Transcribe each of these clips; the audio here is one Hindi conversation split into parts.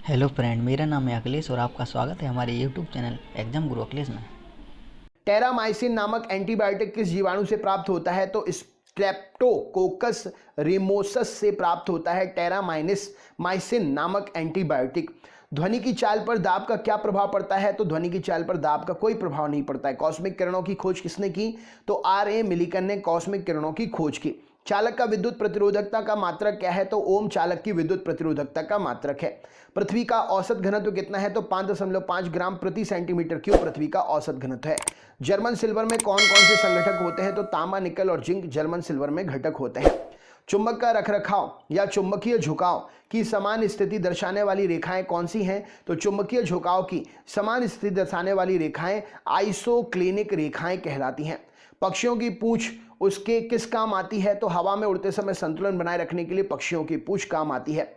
हेलो फ्रेंड, मेरा नाम है अखिलेश और आपका स्वागत है हमारे यूट्यूब चैनल एग्जाम गुरु अखिलेश में। टेरामाइसिन नामक एंटीबायोटिक किस जीवाणु से प्राप्त होता है? तो स्ट्रेप्टोकोकस रिमोसस से प्राप्त होता है टेरामाइसिन नामक एंटीबायोटिक। ध्वनि की चाल पर दाब का क्या प्रभाव पड़ता है? तो ध्वनि की चाल पर दाब का कोई प्रभाव नहीं पड़ता है। कॉस्मिक किरणों की खोज किसने की? तो आर.ए. मिलिकन ने कॉस्मिक किरणों की खोज की। चालक का विद्युत प्रतिरोधकता का मात्रक क्या है? तो ओम चालक की विद्युत प्रतिरोधकता का मात्रक है। पृथ्वी का औसत घनत्व कितना है? तो 5.5 ग्राम प्रति सेंटीमीटर क्यूब पृथ्वी का औसत घनत्व है। जर्मन सिल्वर में कौन कौन से संघटक होते हैं? तो तांबा, निकल और जिंक जर्मन सिल्वर में घटक होते हैं। चुंबक का रखरखाव या चुंबकीय झुकाव की समान स्थिति दर्शाने वाली रेखाएं कौन सी हैं? तो चुंबकीय झुकाव की समान स्थिति दर्शाने वाली रेखाएं आइसोक्लिनिक रेखाएं कहलाती हैं। पक्षियों की पूंछ उसके किस काम आती है? तो हवा में उड़ते समय संतुलन बनाए रखने के लिए पक्षियों की पूंछ काम आती है।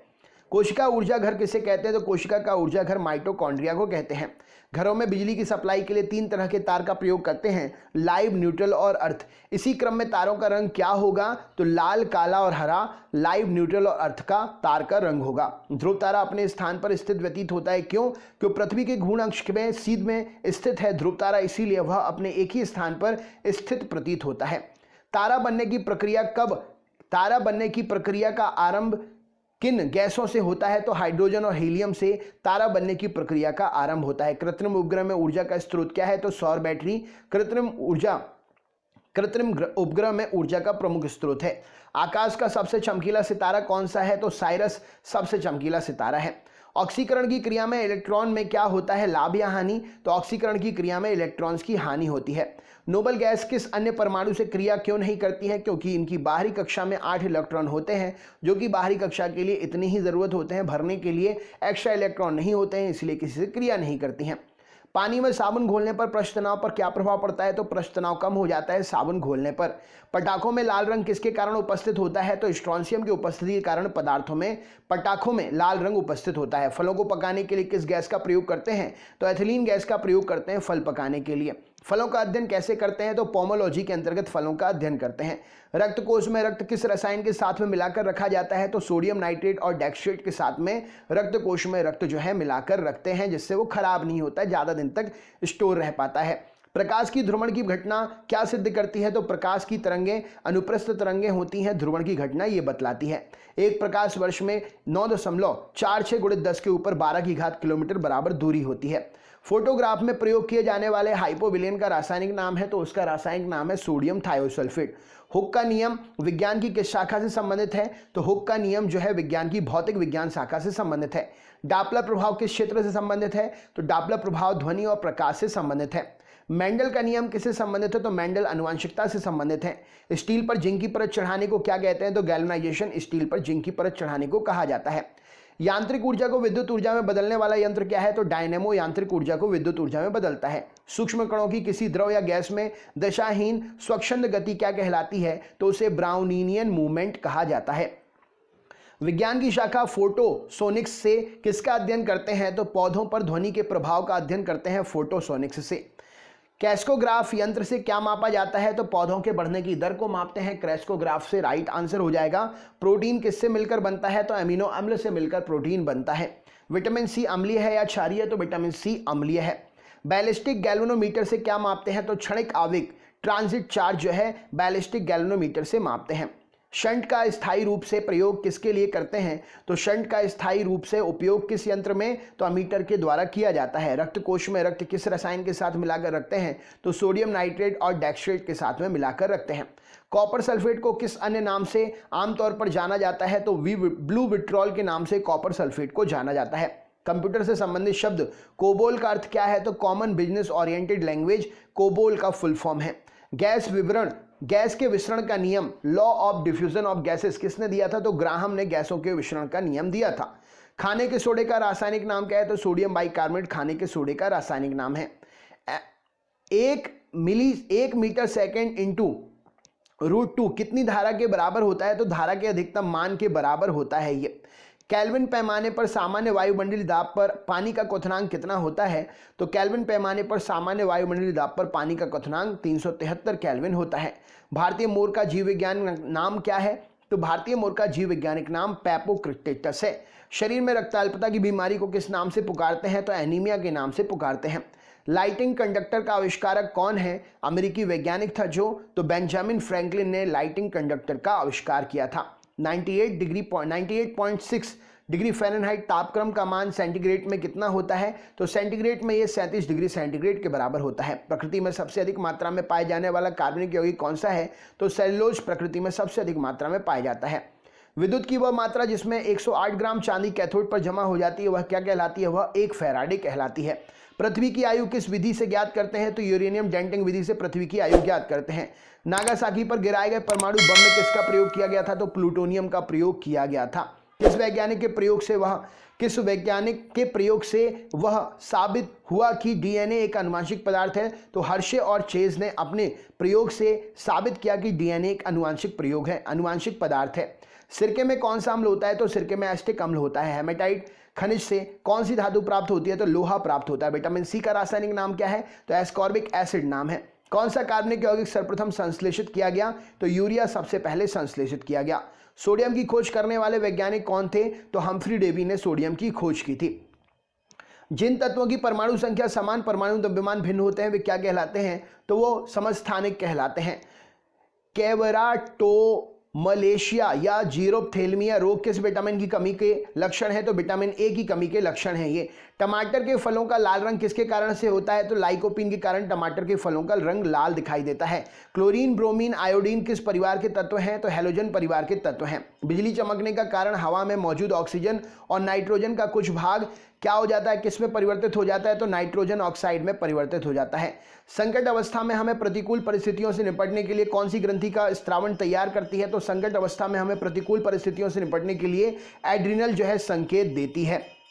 कोशिका ऊर्जा घर किसे कहते हैं? तो कोशिका का ऊर्जा घर माइटोकॉन्ड्रिया को कहते हैं। घरों में बिजली की सप्लाई के लिए 3 तरह के तार का प्रयोग करते हैं, लाइव, न्यूट्रल और अर्थ। इसी क्रम में तारों का रंग क्या होगा? तो लाल, काला और हरा लाइव, न्यूट्रल और अर्थ का तार का रंग होगा। ध्रुव तारा अपने स्थान पर स्थित व्यतीत होता है, क्यों? क्यों पृथ्वी के घूर्ण अक्ष में सीध में स्थित है ध्रुव तारा, इसीलिए वह अपने एक ही स्थान पर स्थित प्रतीत होता है। तारा बनने की प्रक्रिया कब? तारा बनने की प्रक्रिया का आरंभ किन गैसों से होता है? तो हाइड्रोजन और हीलियम से तारा बनने की प्रक्रिया का आरंभ होता है। कृत्रिम उपग्रह में ऊर्जा का स्रोत क्या है? तो सौर बैटरी कृत्रिम उपग्रह में ऊर्जा का प्रमुख स्रोत है। आकाश का सबसे चमकीला सितारा कौन सा है? तो साइरस सबसे चमकीला सितारा है। ऑक्सीकरण की क्रिया में इलेक्ट्रॉन में क्या होता है, लाभ या हानि? तो ऑक्सीकरण की क्रिया में इलेक्ट्रॉन्स की हानि होती है। नोबल गैस किस अन्य परमाणु से क्रिया क्यों नहीं करती है? क्योंकि इनकी बाहरी कक्षा में 8 इलेक्ट्रॉन होते हैं, जो कि बाहरी कक्षा के लिए इतनी ही जरूरत होते हैं, भरने के लिए एक्स्ट्रा इलेक्ट्रॉन नहीं होते हैं, इसलिए किसी से क्रिया नहीं करती हैं। पानी में साबुन घोलने पर पृष्ठ तनाव पर क्या प्रभाव पड़ता है? तो पृष्ठ तनाव कम हो जाता है साबुन घोलने पर। पटाखों में लाल रंग किसके कारण उपस्थित होता है? तो स्ट्रोंशियम की उपस्थिति के कारण पटाखों में लाल रंग उपस्थित होता है। फलों को पकाने के लिए किस गैस का प्रयोग करते हैं? तो एथिलीन गैस का प्रयोग करते हैं फल पकाने के लिए। फलों का अध्ययन कैसे करते हैं? तो पोमोलॉजी के अंतर्गत फलों का अध्ययन करते हैं। रक्त कोश में रक्त किस रसायन के साथ में मिलाकर रखा जाता है? तो सोडियम नाइट्रेट और डेक्स्ट्रेट के साथ में रक्त कोश में रक्त जो है मिलाकर रखते हैं, जिससे वो खराब नहीं होता है, ज्यादा दिन तक स्टोर रह पाता है। प्रकाश की ध्रुवण की घटना क्या सिद्ध करती है? तो प्रकाश की तरंगें अनुप्रस्थ तरंगें होती हैं, ध्रुवण की घटना ये बतलाती है। एक प्रकाश वर्ष में 9.46 × 10 के ऊपर 12 की घात किलोमीटर बराबर दूरी होती है। फोटोग्राफ में प्रयोग किए जाने वाले हाइपोविलेन का रासायनिक नाम है? तो उसका रासायनिक नाम है सोडियम थायोसल्फेट। हुक का नियम विज्ञान की किस शाखा से संबंधित है? तो हुक का नियम जो है विज्ञान की भौतिक विज्ञान शाखा से संबंधित है। डापलर प्रभाव किस क्षेत्र से संबंधित है? तो डापलर प्रभाव ध्वनि और प्रकाश से संबंधित है। मेंडल का नियम किससे संबंधित है? तो मेंडल आनुवंशिकता से संबंधित है। स्टील पर जिंक की परत चढ़ाने को क्या कहते हैं? तो गैल्वेनाइजेशन स्टील पर जिंक की परत चढ़ाने को कहा जाता है। यांत्रिक ऊर्जा को विद्युत ऊर्जा में बदलने वाला यंत्र क्या है? तो डायनेमो यांत्रिक ऊर्जा को विद्युत ऊर्जा में बदलता है। सूक्ष्म कणों की किसी द्रव या गैस में दशाहीन स्वच्छंद गति क्या कहलाती है? तो उसे ब्राउनिनियन मूवमेंट कहा जाता है। विज्ञान की शाखा फोटोसोनिक्स से किसका अध्ययन करते हैं? तो पौधों पर ध्वनि के प्रभाव का अध्ययन करते हैं फोटोसोनिक्स से। कैस्कोग्राफ यंत्र से क्या मापा जाता है? तो पौधों के बढ़ने की दर को मापते हैं कैस्कोग्राफ से। राइट आंसर हो जाएगा। प्रोटीन किससे मिलकर बनता है? तो अमीनो अम्ल से मिलकर प्रोटीन बनता है। विटामिन सी अम्लीय है या क्षारीय? तो विटामिन सी अम्लीय है। बैलिस्टिक गैल्वेनोमीटर से क्या मापते हैं? तो क्षणिक आवेग ट्रांजिट चार्ज जो है बैलिस्टिक गैल्वेनोमीटर से मापते हैं। शंट का स्थायी रूप से प्रयोग किसके लिए करते हैं? तो शंट का स्थायी रूप से उपयोग किस यंत्र में? तो अमीटर के द्वारा किया जाता है। रक्त कोश में रक्त किस रसायन के साथ मिलाकर रखते हैं? तो सोडियम नाइट्रेट और डेक्स्ट्रेट के साथ में मिलाकर रखते हैं। कॉपर सल्फेट को किस अन्य नाम से आमतौर पर जाना जाता है? तो ब्लू विट्रॉल के नाम से कॉपर सल्फेट को जाना जाता है। कंप्यूटर से संबंधित शब्द कोबोल का अर्थ क्या है? तो common business oriented language COBOL का फुल फॉर्म है। गैस के विसरण का नियम law of diffusion of gases किसने दिया था? तो ग्राहम ने गैसों के विसरण का नियम दिया था। खाने के सोडे का रासायनिक नाम क्या है? तो सोडियम बाइकार्बोनेट खाने के सोडे का रासायनिक नाम है। 1 मीटर सेकेंड इंटू √2 कितनी धारा के बराबर होता है? तो धारा के अधिकतम मान के बराबर होता है ये। केल्विन पैमाने पर सामान्य वायुमंडलीय दाब पर पानी का क्वथनांक कितना होता है? तो केल्विन पैमाने पर सामान्य वायुमंडलीय दाब पर पानी का क्वथनांक 373 केल्विन होता है। भारतीय मोर का जीव विज्ञान नाम क्या है? तो भारतीय मोर का जीव वैज्ञानिक नाम पैपोक्रिटेटस है। शरीर में रक्त अल्पता की बीमारी को किस नाम से पुकारते हैं? तो एनीमिया के नाम से पुकारते हैं। लाइटिंग कंडक्टर का आविष्कारक कौन है? अमेरिकी वैज्ञानिक था जो, तो बेंजामिन फ्रैंकलिन ने लाइटिंग कंडक्टर का आविष्कार किया था। 98.6 डिग्री फ़ारेनहाइट तापक्रम का मान सेंटीग्रेड में कितना होता है? तो सेंटीग्रेड में ये 37 डिग्री सेंटीग्रेड के बराबर होता है। प्रकृति में सबसे अधिक मात्रा में पाए जाने वाला कार्बनिक यौगिक कौन सा है? तो सेलुलोज प्रकृति में सबसे अधिक मात्रा में पाया जाता है। विद्युत की वह मात्रा जिसमें 108 ग्राम चांदी कैथोड पर जमा हो जाती है वह क्या कहलाती है? वह 1 फैराडे कहलाती है। पृथ्वी की आयु किस विधि से ज्ञात करते हैं? तो यूरेनियम डेंटिंग विधि से पृथ्वी की आयु ज्ञात करते हैं। नागासाकी पर गिराए गए परमाणु बम में किसका प्रयोग किया गया था? तो प्लूटोनियम का प्रयोग किया गया था। किस वैज्ञानिक के प्रयोग से वह साबित हुआ कि डीएनए एक आनुवंशिक पदार्थ है? तो हर्शे और चेज ने अपने प्रयोग से साबित किया कि डीएनए एक आनुवंशिक पदार्थ है। सिरके में कौन सा अम्ल होता है? तो सिरके में एसिटिक अम्ल होता है। हेमेटाइट खनिज से कौन सी धातु प्राप्त होती है? तो लोहा प्राप्त होता है। विटामिन सी का रासायनिक नाम क्या है? तो एस्कॉर्बिक एसिड नाम है। कौन सा कार्बनिक यौगिक सर्वप्रथम संश्लेषित किया गया? तो यूरिया सबसे पहले संश्लेषित किया गया। सोडियम की खोज करने वाले वैज्ञानिक कौन थे? तो हम्फ्री डेवी ने सोडियम की खोज की थी। जिन तत्वों की परमाणु संख्या समान परमाणु द्रव्यमान भिन्न होते हैं वे क्या कहलाते हैं? तो वो समस्थानिक कहलाते हैं। केवराटोमलेशिया या जीरोप्थेल्मिया रोग किस विटामिन की कमी के लक्षण है? तो विटामिन ए की कमी के लक्षण है ये। टमाटर के फलों का लाल रंग किसके कारण से होता है? तो लाइकोपीन के कारण टमाटर के फलों का रंग लाल दिखाई देता है। क्लोरीन, ब्रोमीन, आयोडीन किस परिवार के तत्व हैं? तो हैलोजन परिवार के तत्व हैं। बिजली चमकने का कारण हवा में मौजूद ऑक्सीजन और नाइट्रोजन का कुछ भाग क्या हो जाता है? किस में परिवर्तित हो जाता है? तो नाइट्रोजन ऑक्साइड में परिवर्तित हो जाता है। संकट अवस्था में हमें प्रतिकूल परिस्थितियों से निपटने के लिए कौन सी ग्रंथि का स्त्रावण तैयार करती है? तो संकट अवस्था में हमें प्रतिकूल परिस्थितियों से निपटने के लिए एड्रिनल जो है संकेत देती है।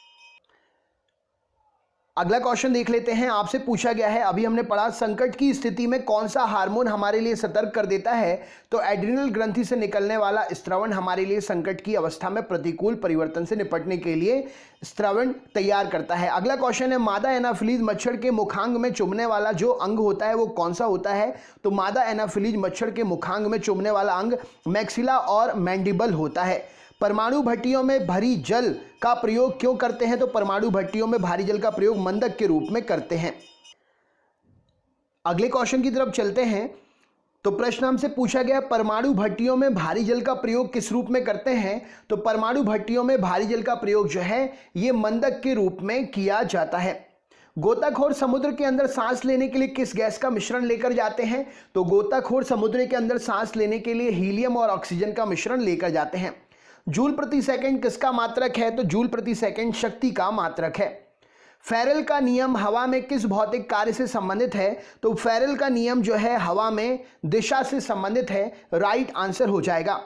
अगला क्वेश्चन देख लेते हैं। आपसे पूछा गया है, अभी हमने पढ़ा संकट की स्थिति में कौन सा हार्मोन हमारे लिए सतर्क कर देता है? तो एड्रिनल ग्रंथि से निकलने वाला स्रावण हमारे लिए संकट की अवस्था में प्रतिकूल परिवर्तन से निपटने के लिए स्रावण तैयार करता है। अगला क्वेश्चन है, मादा एनाफिलीज मच्छर के मुखांग में चुभने वाला जो अंग होता है वो कौन सा होता है? तो मादा एनाफिलीज मच्छर के मुखांग में चुभने वाला अंग मैक्सिला और मैंडिबल होता है। परमाणु भट्टियों में भारी जल का प्रयोग क्यों करते हैं? तो परमाणु भट्टियों में भारी जल का प्रयोग मंदक के रूप में करते हैं। अगले क्वेश्चन की तरफ चलते हैं। तो प्रश्न हमसे पूछा गया, परमाणु भट्टियों में भारी जल का प्रयोग किस रूप में करते हैं? तो परमाणु भट्टियों में भारी जल का प्रयोग जो है ये मंदक के रूप में किया जाता है। गोताखोर समुद्र के अंदर सांस लेने के लिए किस गैस का मिश्रण लेकर जाते हैं? तो गोताखोर समुद्र के अंदर सांस लेने के लिए हीलियम और ऑक्सीजन का मिश्रण लेकर जाते हैं। जूल प्रति सेकंड किसका मात्रक है? तो जूल प्रति सेकंड शक्ति का मात्रक है। फेरेल का नियम हवा में किस भौतिक कार्य से संबंधित है? तो फेरेल का नियम जो है हवा में दिशा से संबंधित है। राइट आंसर हो जाएगा।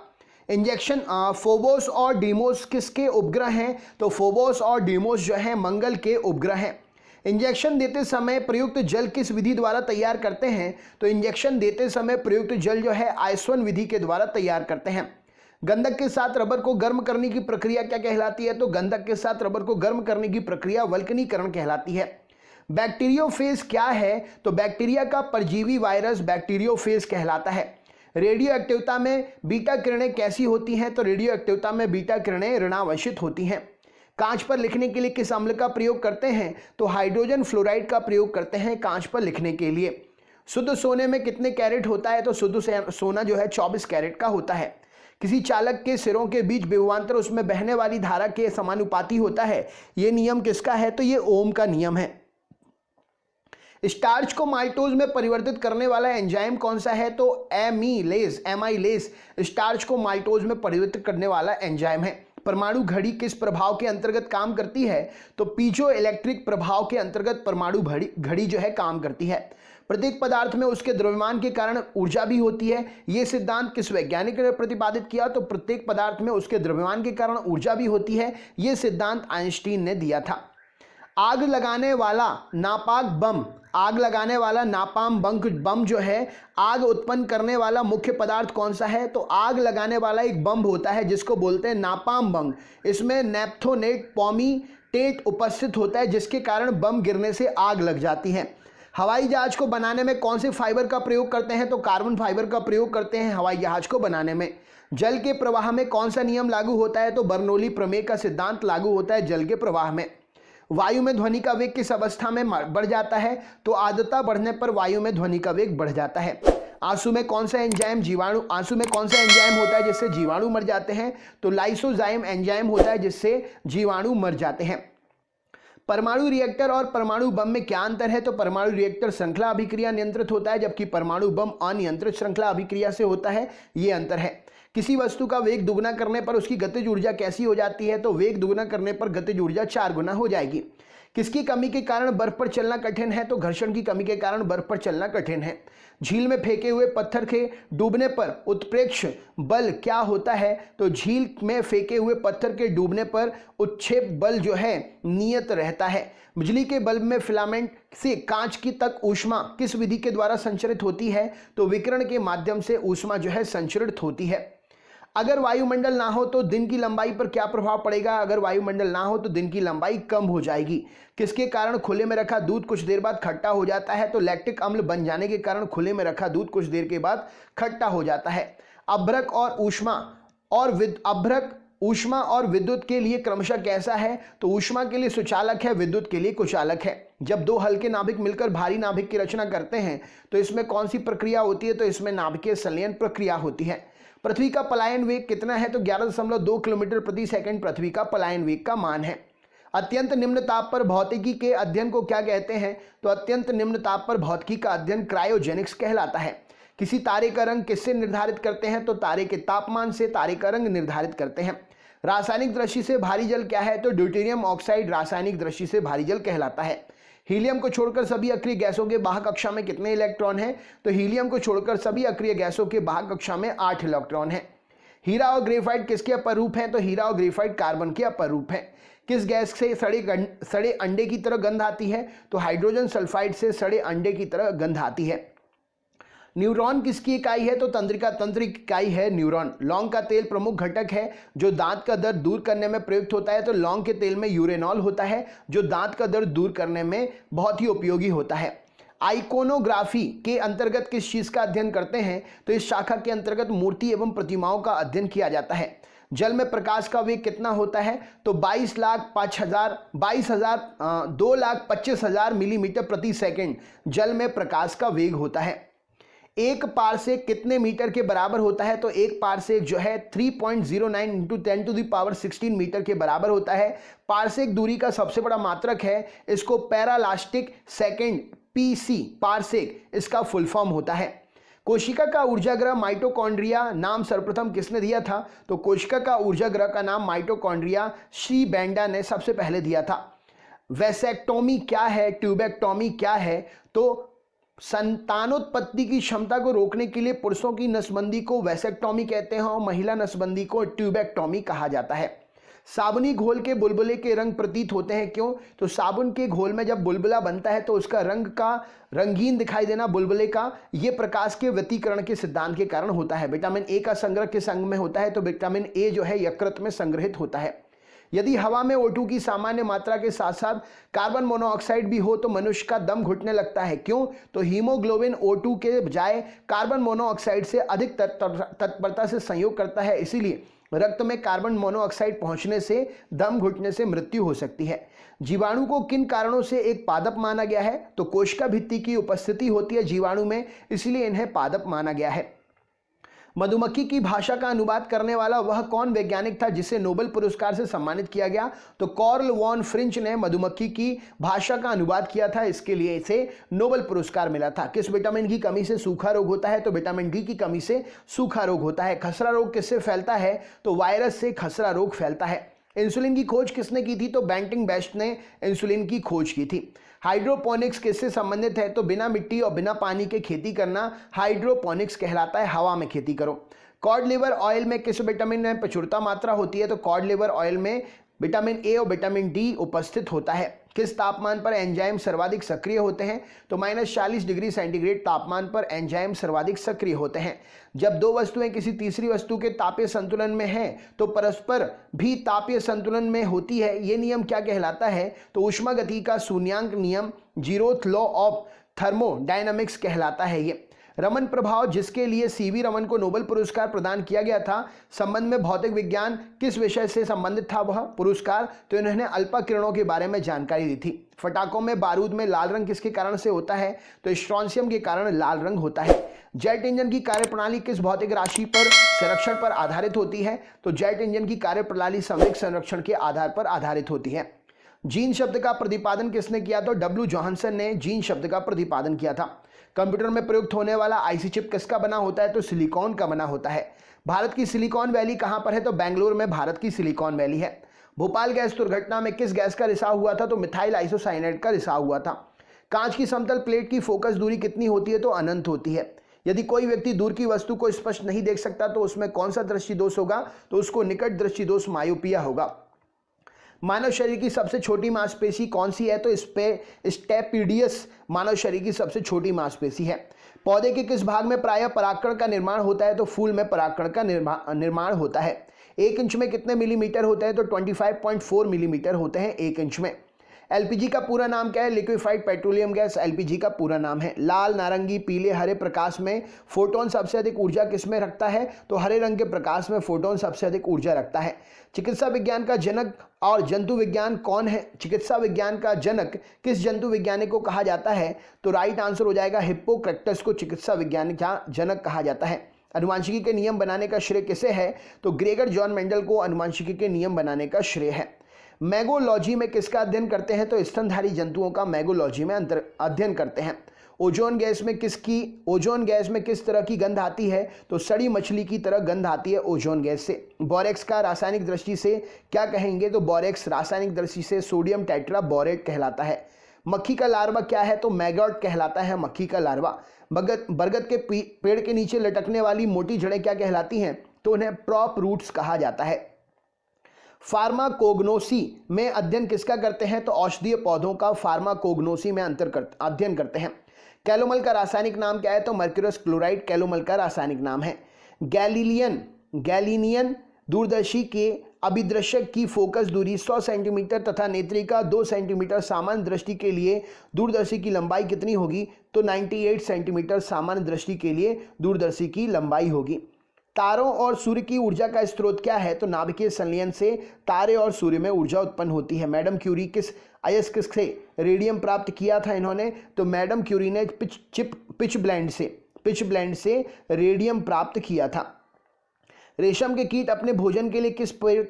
इंजेक्शन फोबोस और डीमोस किसके उपग्रह हैं? तो फोबोस और डीमोस जो है मंगल के उपग्रह हैं। इंजेक्शन देते समय प्रयुक्त जल किस विधि द्वारा तैयार करते हैं? तो इंजेक्शन देते समय प्रयुक्त जल जो है आयस्वन विधि के द्वारा तैयार करते हैं। गंधक के साथ रबर को गर्म करने की प्रक्रिया क्या कहलाती है? तो गंधक के साथ रबर को गर्म करने की प्रक्रिया वल्कनीकरण कहलाती है। बैक्टीरियोफेज क्या है? तो बैक्टीरिया का परजीवी वायरस बैक्टीरियोफेज कहलाता है। रेडियो एक्टिविटी में बीटा किरणें कैसी होती हैं? तो रेडियो एक्टिविटी में बीटा किरणें ऋणावशित होती हैं। कांच पर लिखने के लिए किस अम्ल का प्रयोग करते हैं? तो हाइड्रोजन फ्लोराइड का प्रयोग करते हैं कांच पर लिखने के लिए। शुद्ध सोने में कितने कैरेट होता है? तो शुद्ध सोना जो है 24 कैरेट का होता है। किसी चालक के सिरों के बीच विभवांतर उसमें बहने वाली धारा के समानुपाती होता है। यह नियम किसका है? तो यह ओम का नियम है। स्टार्च को माल्टोज में परिवर्तित करने वाला एंजाइम कौन सा है? तो एमाइलेज स्टार्च को माल्टोज में परिवर्तित करने वाला एंजाइम है। परमाणु घड़ी किस प्रभाव के अंतर्गत काम करती है? तो पीजो इलेक्ट्रिक प्रभाव के अंतर्गत परमाणु घड़ी जो है काम करती है। प्रत्येक पदार्थ में उसके द्रव्यमान के कारण ऊर्जा भी होती है। यह सिद्धांत किस वैज्ञानिक ने प्रतिपादित किया? तो प्रत्येक पदार्थ में उसके द्रव्यमान के कारण ऊर्जा भी होती है। यह सिद्धांत आइंस्टीन ने दिया था। आग लगाने वाला नापाम बम जो है आग उत्पन्न करने वाला मुख्य पदार्थ कौन सा है? तो आग लगाने वाला एक बम होता है जिसको बोलते हैं नापाम बम। इसमें नेप्थोनेट पॉमीटेट उपस्थित होता है जिसके कारण बम गिरने से आग लग जाती है। हवाई जहाज को बनाने में कौन से फाइबर का प्रयोग करते हैं? तो कार्बन फाइबर का प्रयोग करते हैं हवाई जहाज को बनाने में। जल के प्रवाह में कौन सा नियम लागू होता है? तो बर्नौली प्रमेय का सिद्धांत लागू होता है जल के प्रवाह में। वायु में ध्वनि का वेग किस अवस्था में बढ़ जाता है? तो आर्द्रता बढ़ने पर वायु में ध्वनि का वेग बढ़ जाता है। आंसू में कौन सा एंजाइम होता है जिससे जीवाणु मर जाते हैं? तो लाइसोजाइम एंजाइम होता है जिससे जीवाणु मर जाते हैं। परमाणु रिएक्टर और परमाणु बम में क्या अंतर है? तो परमाणु रिएक्टर श्रृंखला अभिक्रिया नियंत्रित होता है जबकि परमाणु बम अनियंत्रित श्रृंखला अभिक्रिया से होता है। ये अंतर है। किसी वस्तु का वेग दुगना करने पर उसकी गतिज ऊर्जा कैसी हो जाती है? तो वेग दुगना करने पर गतिज ऊर्जा 4 गुना हो जाएगी। किसकी कमी के कारण बर्फ पर चलना कठिन है? तो घर्षण की कमी के कारण बर्फ पर चलना कठिन है। झील में फेंके हुए पत्थर के डूबने पर उत्प्रेक्ष बल क्या होता है? तो झील में फेंके हुए पत्थर के डूबने पर उत्क्षेप बल जो है नियत रहता है। बिजली के बल्ब में फिलामेंट से कांच की तक ऊष्मा किस विधि के द्वारा संचरित होती है? तो विकिरण के माध्यम से ऊष्मा जो है संचरित होती है। अगर वायुमंडल ना हो तो दिन की लंबाई पर क्या प्रभाव पड़ेगा? अगर वायुमंडल ना हो तो दिन की लंबाई कम हो जाएगी। किसके कारण खुले में रखा दूध कुछ देर बाद खट्टा हो जाता है? तो लैक्टिक अम्ल बन जाने के कारण खुले में रखा दूध कुछ देर के बाद खट्टा हो जाता है। अभ्रक ऊष्मा और विद्युत के लिए क्रमशः कैसा है? तो ऊष्मा के लिए सुचालक है, विद्युत के लिए कुचालक है। जब दो हल्के नाभिक मिलकर भारी नाभिक की रचना करते हैं तो इसमें कौन सी प्रक्रिया होती है? तो इसमें नाभिकीय संलयन प्रक्रिया होती है। पृथ्वी का पलायन वेग कितना है? तो 11.2 किलोमीटर प्रति सेकंड पृथ्वी का पलायन वेग का मान है। अत्यंत निम्न ताप पर भौतिकी के अध्ययन को क्या कहते हैं? तो अत्यंत निम्न ताप पर भौतिकी का अध्ययन क्रायोजेनिक्स कहलाता है। किसी तारे का रंग किससे निर्धारित करते हैं? तो तारे के तापमान से तारे का रंग निर्धारित करते हैं। रासायनिक दृष्टि से भारी जल क्या है? तो ड्यूटेरियम ऑक्साइड रासायनिक दृष्टि से भारी जल कहलाता है। हीलियम को छोड़कर सभी अक्रिय गैसों के वाहक कक्षा में कितने इलेक्ट्रॉन हैं? तो हीलियम को छोड़कर सभी अक्रिय गैसों के वाहक कक्षा में 8 इलेक्ट्रॉन हैं। हीरा और ग्रेफाइट किसके अपर रूप हैं? तो हीरा और ग्रेफाइट कार्बन के अपर रूप हैं। किस गैस से सड़े अंडे की तरह गंध आती है? तो हाइड्रोजन सल्फाइड से सड़े अंडे की तरह गंध आती है। न्यूरॉन किसकी इकाई है? तो तंत्रिक इकाई है न्यूरॉन। लौंग का तेल प्रमुख घटक है जो दांत का दर्द दूर करने में प्रयुक्त होता है। तो लौंग के तेल में यूरेनॉल होता है जो दांत का दर्द दूर करने में बहुत ही उपयोगी होता है। आइकोनोग्राफी के अंतर्गत किस चीज का अध्ययन करते हैं? तो इस शाखा के अंतर्गत मूर्ति एवं प्रतिमाओं का अध्ययन किया जाता है। जल में प्रकाश का वेग कितना होता है? तो 2,25,000 मिलीमीटर प्रति सेकंड जल में प्रकाश का वेग होता है। एक पारसेक कितने मीटर के बराबर होता है? तो एक पारसेक जो है 3.09 × 10⁻16 मीटर के बराबर होता है। पारसेक दूरी का सबसे बड़ा मात्रक है, इसको पैरालास्टिक सेकंड पीसी पारसेक इसका फुल फॉर्म होता है। कोशिका का ऊर्जाग्रह माइटोकॉन्ड्रिया नाम सर्वप्रथम किसने दिया था? तो कोशिका का ऊर्जाग्रह का नाम माइटोकॉन्ड्रिया श्री बेंडा ने सबसे पहले दिया था। वैसेक्टोमी क्या है? ट्यूबेक्टोमी क्या है? तो संतानोत्पत्ति की क्षमता को रोकने के लिए पुरुषों की नसबंदी को वैसेक्टोमी कहते हैं और महिला नसबंदी को ट्यूबेक्टोमी कहा जाता है। साबुनी घोल के बुलबुले के रंग प्रतीत होते हैं, क्यों? तो साबुन के घोल में जब बुलबुला बनता है तो उसका रंग का रंगीन दिखाई देना बुलबुले का, ये प्रकाश के व्यतिकरण के सिद्धांत के कारण होता है। विटामिन ए का संग्रह किस अंग में होता है? तो विटामिन ए जो है यकृत में संग्रहित होता है। यदि हवा में O2 की सामान्य मात्रा के साथ साथ कार्बन मोनोऑक्साइड भी हो तो मनुष्य का दम घुटने लगता है, क्यों? तो हीमोग्लोबिन O2 के बजाय कार्बन मोनोऑक्साइड से अधिक तत्परता से संयोग करता है, इसीलिए रक्त में कार्बन मोनोऑक्साइड पहुंचने से दम घुटने से मृत्यु हो सकती है। जीवाणु को किन कारणों से एक पादप माना गया है? तो कोशिका भित्ति की उपस्थिति होती है जीवाणु में, इसलिए इन्हें पादप माना गया है। मधुमक्खी की भाषा का अनुवाद करने वाला वह कौन वैज्ञानिक था जिसे नोबेल पुरस्कार से सम्मानित किया गया? तो कार्ल वॉन फ्रिंच ने मधुमक्खी की भाषा का अनुवाद किया था, इसके लिए इसे नोबेल पुरस्कार मिला था। किस विटामिन की कमी से सूखा रोग होता है? तो विटामिन डी की कमी से सूखा रोग होता है। खसरा रोग किससे फैलता है? तो वायरस से खसरा रोग फैलता है। इंसुलिन की खोज किसने की थी? तो बेंटिंग बेस्ट ने इंसुलिन की खोज की थी। हाइड्रोपोनिक्स किससे संबंधित है? तो बिना मिट्टी और बिना पानी के खेती करना हाइड्रोपोनिक्स कहलाता है, हवा में खेती करो। कॉड लिवर ऑयल में किस विटामिन में प्रचुरता मात्रा होती है? तो कॉड लिवर ऑयल में विटामिन ए और विटामिन डी उपस्थित होता है। किस तापमान पर एंजाइम सर्वाधिक सक्रिय होते हैं? तो -40 डिग्री सेंटीग्रेड तापमान पर एंजाइम सर्वाधिक सक्रिय होते हैं। जब दो वस्तुएं किसी तीसरी वस्तु के तापीय संतुलन में हैं तो परस्पर भी तापीय संतुलन में होती है, ये नियम क्या कहलाता है? तो ऊष्मागति का शून्यांक नियम, जीरोथ लॉ ऑफ थर्मोडायनामिक्स कहलाता है। ये रमन प्रभाव, जिसके लिए सीवी रमन को नोबेल पुरस्कार प्रदान किया गया था, संबंध में भौतिक विज्ञान किस विषय से संबंधित था वह पुरस्कार? तो इन्होंने अल्फा किरणों के बारे में जानकारी दी थी। फटाकों में बारूद में लाल रंग किसके कारण से होता है? तो स्ट्रोंशियम के कारण लाल रंग होता है। जेट इंजन की कार्यप्रणाली किस भौतिक राशि पर संरक्षण पर आधारित होती है? तो जेट इंजन की कार्यप्रणाली संवेग संरक्षण के आधार पर आधारित होती है। जीन शब्द का प्रतिपादन किसने किया? तो डब्ल्यू जॉनसन ने जीन शब्द का प्रतिपादन किया था। कंप्यूटर में प्रयुक्त होने वाला आईसी चिप किसका बना होता है? तो सिलिकॉन का बना होता है। भारत की सिलिकॉन वैली कहां पर है? तो बेंगलुरु में भारत की सिलिकॉन वैली है। भोपाल गैस दुर्घटना में किस गैस का रिसाव हुआ था? तो मिथाइल आइसोसाइनेट का रिसाव हुआ था। कांच की समतल प्लेट की फोकस दूरी कितनी होती है? तो अनंत होती है। यदि कोई व्यक्ति दूर की वस्तु को स्पष्ट नहीं देख सकता तो उसमें कौन सा दृष्टि दोष होगा? तो उसको निकट दृष्टि दोष मायोपिया होगा। मानव शरीर की सबसे छोटी मांसपेशी कौन सी है? तो स्टेपिडियस मानव शरीर की सबसे छोटी मांसपेशी है। पौधे के किस भाग में प्रायः परागकण का निर्माण होता है? तो फूल में परागकण का निर्माण होता है। 1 इंच में कितने मिलीमीटर होते हैं? तो 25.4 मिलीमीटर होते हैं 1 इंच में। एलपीजी का पूरा नाम क्या है? लिक्विफाइड पेट्रोलियम गैस एलपीजी का पूरा नाम है। लाल, नारंगी, पीले, हरे प्रकाश में फोटोन सबसे अधिक ऊर्जा किसमें रखता है? तो हरे रंग के प्रकाश में फोटोन सबसे अधिक ऊर्जा रखता है। चिकित्सा विज्ञान का जनक और जंतु विज्ञान कौन है? चिकित्सा विज्ञान का जनक किस जंतु वैज्ञानिक को कहा जाता है? तो राइट आंसर हो जाएगा हिप्पोक्रेटस को चिकित्सा विज्ञान का जनक कहा जाता है। अनुवांशिकी के नियम बनाने का श्रेय किसे है? तो ग्रेगर जॉन मेंडल को अनुवांशिकी के नियम बनाने का श्रेय है। मैगोलॉजी में किसका अध्ययन करते हैं? तो स्तनधारी जंतुओं का मैगोलॉजी में अध्ययन करते हैं। ओजोन गैस में किस तरह की गंध आती है? तो सड़ी मछली की तरह गंध आती है ओजोन गैस से। बोरेक्स का रासायनिक दृष्टि से क्या कहेंगे? तो बोरेक्स रासायनिक दृष्टि से सोडियम टेट्रा बोरेट कहलाता है। मक्खी का लार्वा क्या है? तो मैगॉट कहलाता है मक्खी का लार्वा। बरगद के पेड़ के नीचे लटकने वाली मोटी जड़ें क्या कहलाती हैं? तो उन्हें प्रॉप रूट्स कहा जाता है। फार्माकोग्नोसी में अध्ययन किसका करते हैं? तो औषधीय पौधों का फार्माकोग्नोसी में अध्ययन करते हैं। कैलोमल का रासायनिक नाम क्या है? तो मर्क्यूरस क्लोराइड कैलोमल का रासायनिक नाम है। गैलीनियन दूरदर्शी के अभिदृश्यक की फोकस दूरी 100 सेंटीमीटर तथा नेत्रिका 2 सेंटीमीटर सामान्य दृष्टि के लिए दूरदर्शी की लंबाई कितनी होगी? तो 98 सेंटीमीटर सामान्य दृष्टि के लिए दूरदर्शी की लंबाई होगी। तारों और सूर्य की ऊर्जा का स्रोत क्या है? तो नाभिकीय संलयन से तारे और सूर्य में ऊर्जा उत्पन्न होती है। मैडम क्यूरी किस अयस्क से रेडियम प्राप्त किया था इन्होंने? तो मैडम क्यूरी ने पिच ब्लेंड से रेडियम प्राप्त किया था। रेशम के कीट अपने भोजन के लिए किस पेड़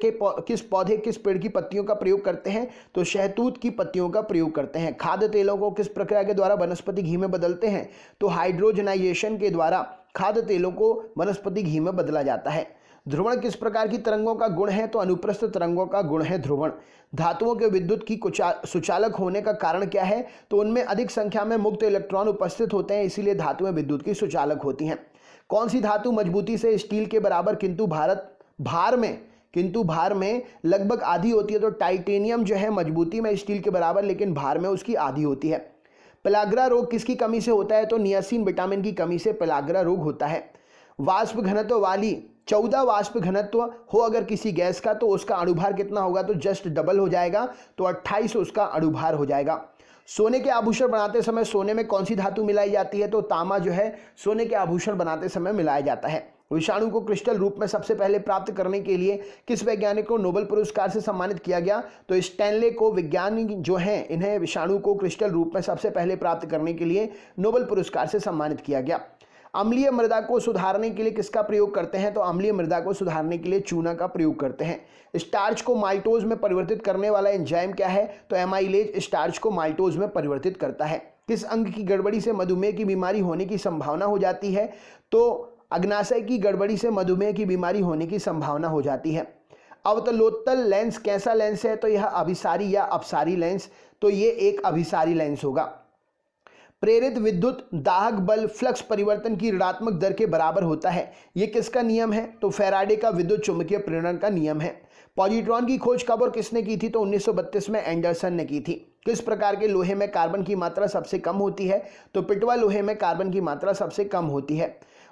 की पत्तियों का प्रयोग करते हैं? तो शहतूत की पत्तियों का प्रयोग करते हैं। खाद्य तेलों को किस प्रक्रिया के द्वारा वनस्पति घी में बदलते हैं? तो हाइड्रोजनाइजेशन के द्वारा खाद्य तेलों को वनस्पति घी में बदला जाता है। ध्रुवण किस प्रकार की तरंगों का गुण है? तो अनुप्रस्थ तरंगों का गुण है ध्रुवण। धातुओं के विद्युत की सुचालक होने का कारण क्या है? तो उनमें अधिक संख्या में मुक्त इलेक्ट्रॉन उपस्थित होते हैं, इसीलिए धातुएं विद्युत की सुचालक होती हैं। कौन सी धातु मजबूती से स्टील के बराबर किंतु भार में लगभग आधी होती है? तो टाइटेनियम जो है मजबूती में स्टील के बराबर लेकिन भार में उसकी आधी होती है। पेलाग्रा रोग किसकी कमी से होता है? तो नियासिन विटामिन की कमी से पेलाग्रा रोग होता है। वाष्प घनत्व वाली 14 वाष्प घनत्व हो अगर किसी गैस का तो उसका अणुभार कितना होगा? तो जस्ट डबल हो जाएगा, तो 28 उसका अणुभार हो जाएगा। सोने के आभूषण बनाते समय सोने में कौन सी धातु मिलाई जाती है? तो तांबा जो है सोने के आभूषण बनाते समय मिलाया जाता है। विषाणु को क्रिस्टल रूप में सबसे पहले प्राप्त करने के लिए किस वैज्ञानिक को नोबेल पुरस्कार से सम्मानित किया गया? तो स्टैनले को वैज्ञानिक जो हैं इन्हें विषाणु को क्रिस्टल रूप में सबसे पहले प्राप्त करने के लिए नोबेल पुरस्कार से सम्मानित किया गया। अम्लीय मृदा को सुधारने के लिए किसका प्रयोग करते हैं? तो अम्लीय मृदा को सुधारने के लिए चूना का प्रयोग करते हैं। स्टार्च को माल्टोज में परिवर्तित करने वाला एंजाइम क्या है? तो एमाइलेज स्टार्च को माल्टोज में परिवर्तित करता है। किस अंग की गड़बड़ी से मधुमेह की बीमारी होने की संभावना हो जाती है? तो अग्नाशय की गड़बड़ी से मधुमेह की बीमारी होने की संभावना हो जाती है। अवतलोत्तल लेंस कैसा लेंस है? तो यह अभिसारी या अपसारी लेंस, तो ये एक अभिसारी लेंस होगा। प्रेरित विद्युत दाहक बल फ्लक्स परिवर्तन की ऋणात्मक दर के बराबर होता है, ये किसका नियम है? तो फैराडे का विद्युत चुंबकीय प्रेरण का नियम है। पॉजिट्रॉन की खोज कब और किसने की थी? तो 1932 में एंडरसन ने की थी। किस प्रकार के लोहे में कार्बन की मात्रा सबसे कम होती है? तो पिटवा लोहे में कार्बन की मात्रा सबसे कम होती है।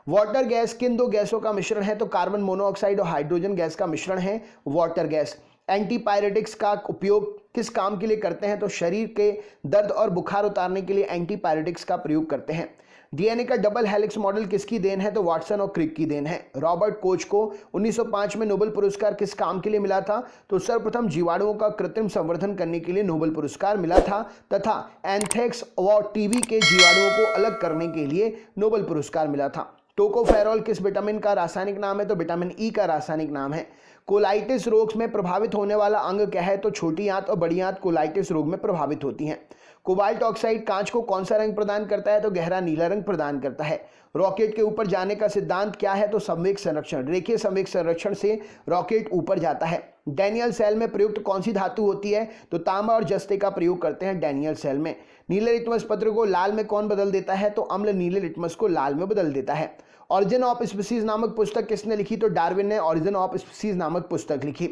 वाटर गैस किन दो गैसों का मिश्रण है? तो कार्बन मोनोऑक्साइड और हाइड्रोजन गैस का मिश्रण है वाटर गैस। एंटीपायरेटिक्स का उपयोग किस काम के लिए करते हैं? तो शरीर के दर्द और बुखार उतारने के लिए एंटीपायरेटिक्स का प्रयोग करते हैं। डीएनए का डबल हेलिक्स मॉडल किसकी देन है? तो वाटसन और क्रिक की देन है। रॉबर्ट कोच को 1905 में नोबेल पुरस्कार किस काम के लिए मिला था? तो सर्वप्रथम जीवाणुओं का कृत्रिम संवर्धन करने के लिए नोबेल पुरस्कार मिला था, तथा एंथ्रेक्स और टीबी के जीवाणुओं को अलग करने के लिए नोबेल पुरस्कार मिला था। टोकोफेरॉल किस विटामिन का रासायनिक नाम है? तो विटामिन ई का रासायनिक नाम है। कोलाइटिस रोग में प्रभावित होने वाला अंग क्या है? तो छोटी आंत और बड़ी आंत कोलाइटिस रोग में प्रभावित होती हैं। कोबाल्ट ऑक्साइड कांच को कौन सा रंग प्रदान करता है? तो गहरा नीला रंग प्रदान करता है। रॉकेट के ऊपर जाने का सिद्धांत क्या है? तो संवेग संरक्षण। रेखीय संवेग संरक्षण से रॉकेट ऊपर जाता है। डैनियल सेल में प्रयुक्त कौन सी धातु होती है? तो तांबा और जस्ते का प्रयोग करते हैं डैनियल सेल में। नीले लिटमस पत्र को लाल में कौन बदल देता है? तो अम्ल नीले लिटमस को लाल में बदल देता है। ऑरिजिन ऑफ स्पीसीज नामक पुस्तक किसने लिखी? तो डार्विन ने ऑरिजिन ऑफ स्पीसीज नामक पुस्तक लिखी।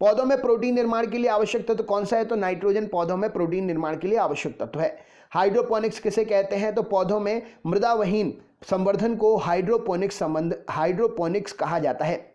पौधों में प्रोटीन निर्माण के लिए आवश्यक तत्व कौन सा है? तो नाइट्रोजन पौधों में प्रोटीन निर्माण के लिए आवश्यक तत्व है। हाइड्रोपोनिक्स किसे कहते हैं? तो पौधों में मृदावहीन संवर्धन को हाइड्रोपोनिक्स कहा जाता है।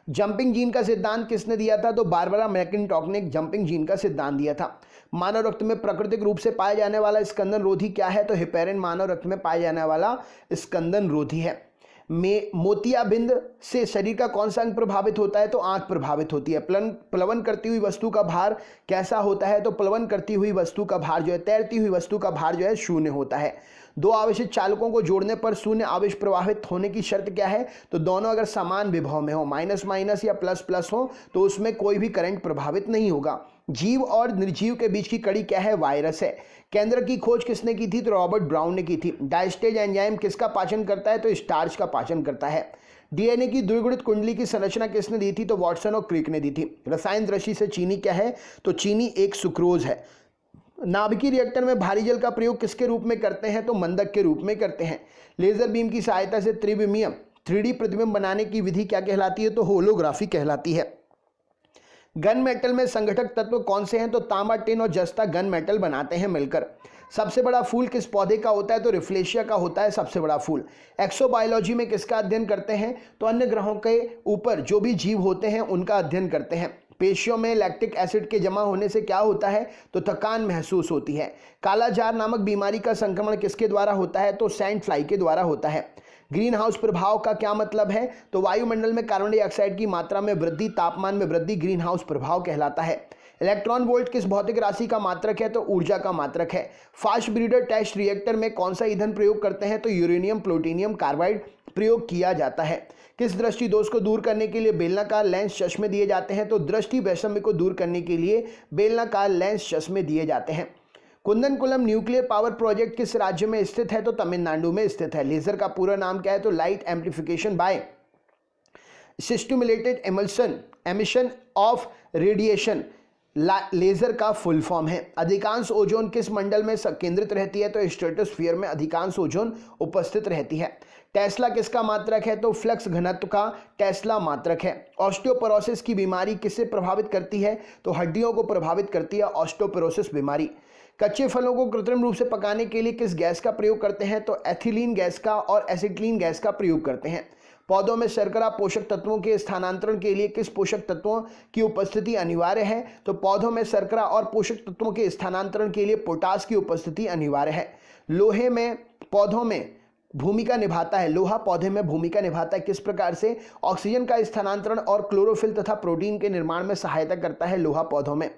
जंपिंग जीन का सिद्धांत किसने दिया था? तो बारबरा मैकिन्टॉक ने जंपिंग जीन का सिद्धांत दिया था। मानव रक्त में प्राकृतिक रूप से पाया जाने वाला स्कंदन रोधी क्या है? तो हेपेरिन मानव रक्त में पाया जाने वाला स्कंदन रोधी है। मोतियाबिंद से शरीर का कौन सा अंग प्रभावित होता है? तो आंख प्रभावित होती है। प्लवन करती हुई वस्तु का भार कैसा होता है? तो प्लवन करती हुई वस्तु का भार जो है, तैरती हुई वस्तु का भार जो है शून्य होता है। दो आवेशित चालकों को जोड़ने पर शून्य आवेश प्रवाहित होने की शर्त क्या है? तो दोनों अगर समान विभव में हो, माइनस माइनस या प्लस प्लस हो, तो उसमें कोई भी करंट प्रभावित नहीं होगा। जीव और निर्जीव के बीच की कड़ी क्या है? वायरस है। केंद्र की खोज किसने की थी? तो रॉबर्ट ब्राउन ने की थी। डायस्टेज एंजाइम किसका पाचन करता है? तो स्टार्च का पाचन करता है। डीएनए की द्विगुणित कुंडली की संरचना किसने दी थी? तो वाटसन और क्रिक ने दी थी। रसायन दृष्टि से चीनी क्या है? तो चीनी एक सुक्रोज है। नाभिकीय रिएक्टर में भारी जल का प्रयोग किसके रूप में करते हैं? तो मंदक के रूप में करते हैं। लेजर बीम की सहायता से त्रिविमीय 3D प्रतिबिंब बनाने की विधि क्या कहलाती है? तो होलोग्राफी कहलाती है। गन मेटल में संगठक तत्व कौन से हैं? तो तांबा, टिन और जस्ता गन मेटल बनाते हैं मिलकर। सबसे बड़ा फूल किस पौधे का होता है? तो रिफ्लेशिया का होता है सबसे बड़ा फूल। एक्सोबायोलॉजी में किसका अध्ययन करते हैं? तो अन्य ग्रहों के ऊपर जो भी जीव होते हैं उनका अध्ययन करते हैं। पेशियों में लैक्टिक एसिड के जमा होने से क्या होता है? तो थकान महसूस होती है। कालाजार नामक बीमारी का संक्रमण किसके द्वारा होता है? तो सैंड फ्लाई के द्वारा होता है। ग्रीन हाउस प्रभाव का क्या मतलब है? तो वायुमंडल में कार्बन डाइऑक्साइड की मात्रा में वृद्धि, तापमान में वृद्धि ग्रीन हाउस प्रभाव कहलाता है। इलेक्ट्रॉन वोल्ट किस भौतिक राशि का मात्रक है? तो ऊर्जा का मात्रक है। फास्ट ब्रीडर टेस्ट रिएक्टर में कौन सा ईंधन प्रयोग करते हैं? तो यूरेनियम प्लूटोनियम कार्बाइड प्रयोग किया जाता है। किस दृष्टि दोष को दूर करने के लिए बेलनाकार लेंस चश्मे दिए जाते हैं? तो दृष्टि वैषम्य को दूर करने के लिए बेलनाकार लेंस चश्मे दिए जाते हैं। कुंदनकुलम न्यूक्लियर पावर प्रोजेक्ट किस राज्य में स्थित है? तो तमिलनाडु में स्थित है। लेजर का पूरा नाम क्या है? तो light amplification by stimulated emission of radiation laser का फुल फॉर्म है। अधिकांश ओजोन किस मंडल में केंद्रित रहती है? तो स्ट्रेटोस्फीयर में अधिकांश ओजोन उपस्थित रहती है। टेस्ला किसका मात्रक है? तो फ्लक्स घनत्व का टेस्ला मात्रक है। ऑस्टियोपोरोसिस की बीमारी किससे प्रभावित करती है? तो हड्डियों को प्रभावित करती है ऑस्टियोपोरोसिस बीमारी। कच्चे फलों को कृत्रिम रूप से पकाने के लिए किस गैस का प्रयोग करते हैं? तो एथिलीन गैस का और एसिटिलीन गैस का प्रयोग करते हैं। पौधों में शर्करा पोषक तत्वों के स्थानांतरण के लिए किस पोषक तत्वों की उपस्थिति अनिवार्य है? तो पौधों में शर्करा और पोषक तत्वों के स्थानांतरण के लिए पोटास की उपस्थिति अनिवार्य है। लोहे में पौधों में भूमिका निभाता है, लोहा पौधे में भूमिका निभाता है किस प्रकार से? ऑक्सीजन का स्थानांतरण और क्लोरोफिल तथा प्रोटीन के निर्माण में सहायता करता है लोहा पौधों में।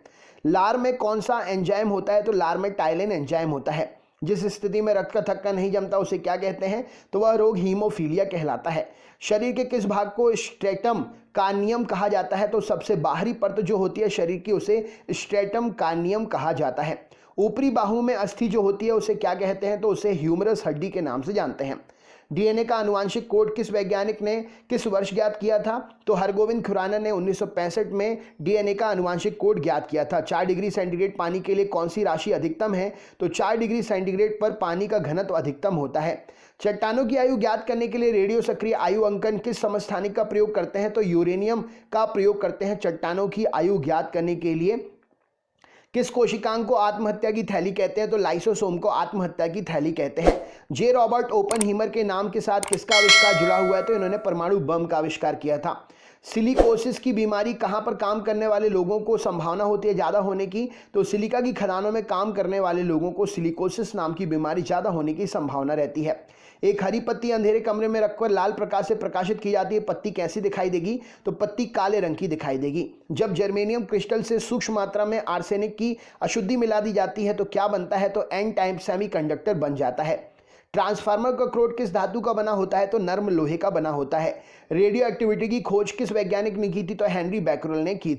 लार में कौन सा एंजाइम होता है? तो लार में टाइलिन एंजाइम होता है। जिस स्थिति में रक्त का थक्का नहीं जमता उसे क्या कहते हैं? तो वह रोग हीमोफीलिया कहलाता है। शरीर के किस भाग को स्ट्रेटम कार्नियम कहा जाता है? तो सबसे बाहरी परत जो होती है शरीर की उसे स्ट्रेटम कार्नियम कहा जाता है। ऊपरी बाहु में अस्थि जो होती है उसे क्या कहते हैं? तो उसे ह्यूमरस हड्डी के नाम से जानते हैं। डीएनए का आनुवांशिक कोड किस वैज्ञानिक ने किस वर्ष ज्ञात किया था? तो हरगोविंद खुराना ने 1965 में डीएनए का आनुवांशिक कोड ज्ञात किया था। 4 डिग्री सेंटीग्रेड पानी के लिए कौन सी राशि अधिकतम है? तो 4 डिग्री सेंटीग्रेड पर पानी का घनत्व अधिकतम होता है। चट्टानों की आयु ज्ञात करने के लिए रेडियो सक्रिय आयु अंकन किस समस्थानिक का प्रयोग करते हैं? तो यूरेनियम का प्रयोग करते हैं चट्टानों की आयु ज्ञात करने के लिए। किस कोशिकांग को आत्महत्या की थैली कहते हैं? तो लाइसोसोम को आत्महत्या की थैली कहते हैं। जे रॉबर्ट ओपनहीमर के नाम के साथ किसका आविष्कार जुड़ा हुआ है? तो इन्होंने परमाणु बम का आविष्कार किया था। सिलिकोसिस की बीमारी कहाँ पर काम करने वाले लोगों को संभावना होती है ज़्यादा होने की? तो सिलिका की खदानों में काम करने वाले लोगों को सिलिकोसिस नाम की बीमारी ज़्यादा होने की संभावना रहती है। एक हरी पत्ती अंधेरे कमरे में रखकर लाल प्रकाश से प्रकाशित की जाती है, पत्ती कैसी दिखाई देगी? तो पत्ती काले रंग की दिखाई देगी। जब जर्मेनियम क्रिस्टल से सूक्ष्म मात्रा में आर्सेनिक की अशुद्धि मिला दी जाती है तो क्या बनता है? तो एन टाइप सेमीकंडक्टर बन जाता है। ट्रांसफार्मर का क्रोड किस धातु का बना होता है? तो नर्म लोहे का बना होता है। रेडियो एक्टिविटी की खोज किस वैज्ञानिक ने की थी? तो हेनरी बैकरल ने की थी।